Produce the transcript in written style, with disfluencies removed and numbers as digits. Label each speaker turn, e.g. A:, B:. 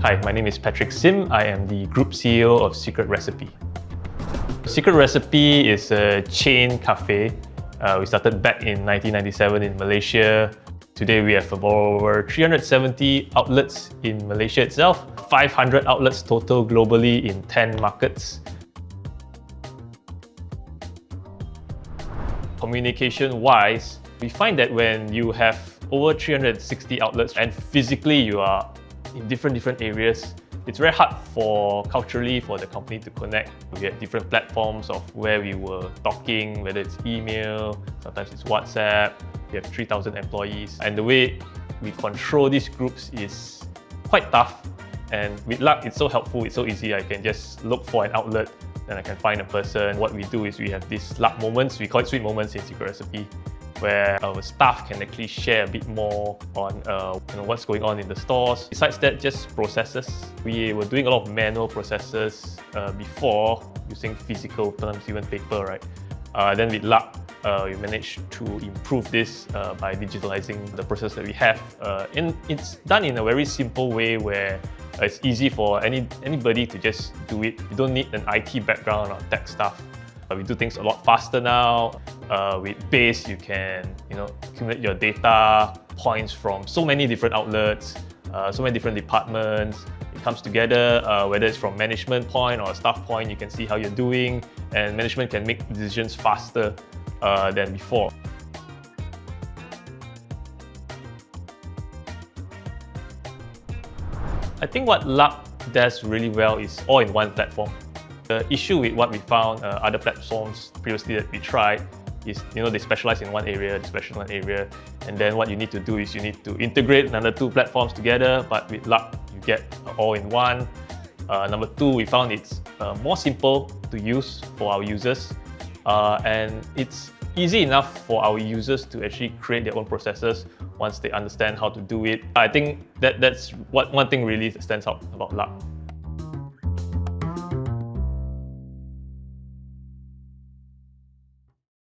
A: Hi, my name is Patrick Sim. I am the Group CEO of Secret Recipe. Secret Recipe is a chain cafe. We started back in 1997 in Malaysia. Today we have over 370 outlets in Malaysia itself, 500 outlets total globally in 10 markets. Communication-wise, we find that when you have over 360 outlets and physically you are in different areas, it's very hard culturally for the company to connect. We had different platforms of where we were talking, whether it's email, sometimes it's WhatsApp. We have 3,000 employees. And the way we control these groups is quite tough. And with Lark, it's so helpful, it's so easy. I can just look for an outlet, then I can find a person. What we do is we have these Lark Moments, we call it Sweet Moments in Secret Recipe, where our staff can actually share a bit more on what's going on in the stores. Besides that, just processes. We were doing a lot of manual processes before using physical, sometimes even paper, right? Then with Lark, we managed to improve this by digitalizing the process that we have. And it's done in a very simple way where it's easy for anybody to just do it. You don't need an IT background or tech stuff. We do things a lot faster now. With Base, you can accumulate your data points from so many different outlets, so many different departments. It comes together, whether it's from management point or staff point, you can see how you're doing, and management can make decisions faster than before. I think what Lark does really well is all-in-one platform. The issue with what we found other platforms previously that we tried is they specialize in one area, and then what you need to do is you need to integrate another two platforms together, but with Lark, you get all-in-one. Number two, we found it's more simple to use for our users, and it's easy enough for our users to actually create their own processes once they understand how to do it. I think that's one thing really that stands out about Lark.